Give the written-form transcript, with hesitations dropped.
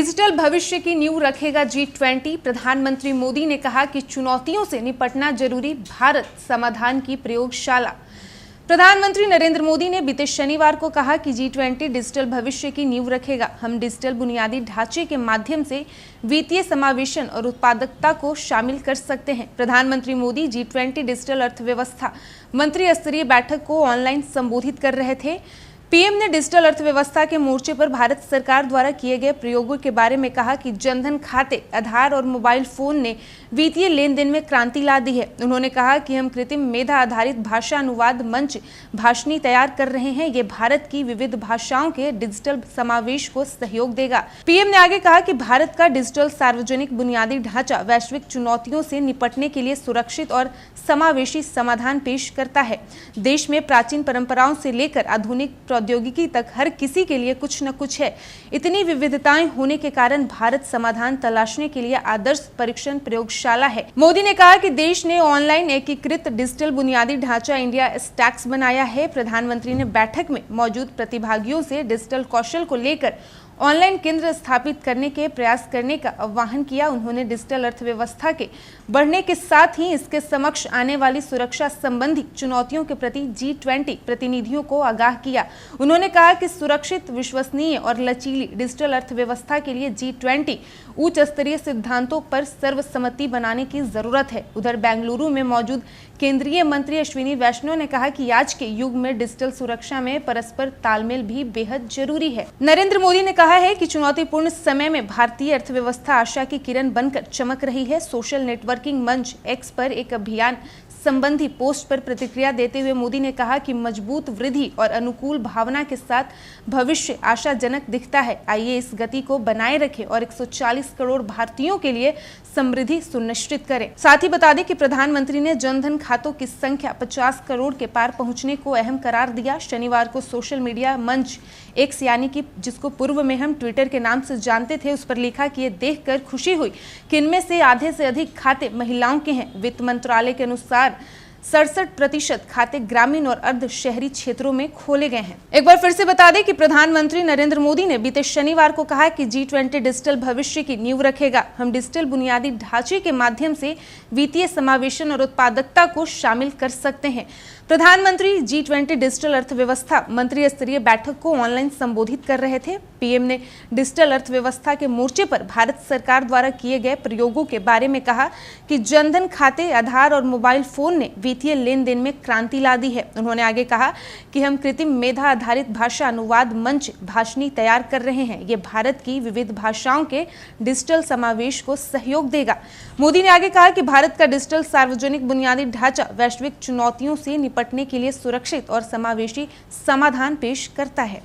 Digital भविष्य की नींव रखेगा G20। प्रधानमंत्री मोदी ने कहा कि चुनौतियों से निपटना जरूरी, भारत समाधान की प्रयोगशाला। प्रधानमंत्री नरेंद्र मोदी ने बीते शनिवार को कहा कि G20 डिजिटल भविष्य की नींव रखेगा। हम डिजिटल बुनियादी ढांचे के माध्यम से वित्तीय समावेशन और उत्पादकता को शामिल कर सकते हैं। प्रधानमंत्री मोदी G20 डिजिटल अर्थव्यवस्था मंत्री स्तरीय बैठक को ऑनलाइन संबोधित कर रहे थे। पीएम ने डिजिटल अर्थव्यवस्था के मोर्चे पर भारत सरकार द्वारा किए गए प्रयोगों के बारे में कहा कि जनधन खाते, आधार और मोबाइल फोन ने वित्तीय लेन देन में क्रांति ला दी है। उन्होंने कहा कि हम कृत्रिम मेधा आधारित भाषा अनुवाद मंच भाषणी तैयार कर रहे हैं। ये भारत की विविध भाषाओं के डिजिटल समावेश को सहयोग देगा। पीएम ने आगे कहा कि भारत का डिजिटल सार्वजनिक बुनियादी ढांचा वैश्विक चुनौतियों से निपटने के लिए सुरक्षित और समावेशी समाधान पेश करता है। देश में प्राचीन परंपराओं से लेकर आधुनिक प्रौद्योगिकी तक हर किसी के लिए कुछ न कुछ है। इतनी विविधताएं होने के कारण भारत समाधान तलाशने के लिए आदर्श परीक्षण प्रयोगशाला है। मोदी ने कहा कि देश ने ऑनलाइन एकीकृत डिजिटल बुनियादी ढांचा इंडिया स्टैक्स बनाया है। प्रधानमंत्री ने बैठक में मौजूद प्रतिभागियों से डिजिटल कौशल को लेकर ऑनलाइन केंद्र स्थापित करने के प्रयास करने का आह्वान किया। उन्होंने डिजिटल अर्थव्यवस्था के बढ़ने के साथ ही इसके समक्ष आने वाली सुरक्षा संबंधी चुनौतियों के प्रति G20 प्रतिनिधियों को आगाह किया। उन्होंने कहा कि सुरक्षित, विश्वसनीय और लचीली डिजिटल अर्थव्यवस्था के लिए G20 उच्च स्तरीय सिद्धांतों पर सर्वसम्मति बनाने की जरूरत है। उधर बेंगलुरु में मौजूद केंद्रीय मंत्री अश्विनी वैष्णव ने कहा कि आज के युग में डिजिटल सुरक्षा में परस्पर तालमेल भी बेहद जरूरी है। नरेंद्र मोदी ने कहा है कि चुनौतीपूर्ण समय में भारतीय अर्थव्यवस्था आशा की किरण बनकर चमक रही है। सोशल नेटवर्किंग मंच एक्स पर एक अभियान संबंधी पोस्ट पर प्रतिक्रिया देते हुए मोदी ने कहा कि मजबूत वृद्धि और अनुकूल भावना के साथ भविष्य आशाजनक दिखता है। आइए इस गति को बनाए रखें और 140 करोड़ भारतीयों के लिए समृद्धि सुनिश्चित करें। साथ ही बता दें कि प्रधानमंत्री ने जनधन खातों की संख्या 50 करोड़ के पार पहुंचने को अहम करार दिया। शनिवार को सोशल मीडिया मंच एक्स यानी कि जिसको पूर्व में हम ट्विटर के नाम से जानते थे, उस पर लिखा कि ये देखकर खुशी हुई कि इनमें से आधे से अधिक खाते महिलाओं के हैं। वित्त मंत्रालय के अनुसार 67% खाते ग्रामीण और अर्ध शहरी क्षेत्रों में खोले गए हैं। एक बार फिर से बता दें कि प्रधानमंत्री नरेंद्र मोदी ने बीते शनिवार को कहा कि G20 डिजिटल भविष्य की नींव रखेगा। हम डिजिटल बुनियादी ढांचे के माध्यम से वित्तीय समावेशन और उत्पादकता को शामिल कर सकते हैं। प्रधानमंत्री G20 डिजिटल अर्थव्यवस्था मंत्री स्तरीय बैठक को ऑनलाइन संबोधित कर रहे थे। पीएम ने डिजिटल अर्थव्यवस्था के मोर्चे पर भारत सरकार द्वारा किए गए प्रयोगों के बारे में कहा कि जनधन खाते, आधार और मोबाइल फोन ने वित्तीय लेन देन में क्रांति ला दी है। उन्होंने आगे कहा कि हम कृत्रिम मेधा आधारित भाषा अनुवाद मंच भाषणी तैयार कर रहे हैं। ये भारत की विविध भाषाओं के डिजिटल समावेश को सहयोग देगा। मोदी ने आगे कहा कि भारत का डिजिटल सार्वजनिक बुनियादी ढांचा वैश्विक चुनौतियों से निपटने के लिए सुरक्षित और समावेशी समाधान पेश करता है।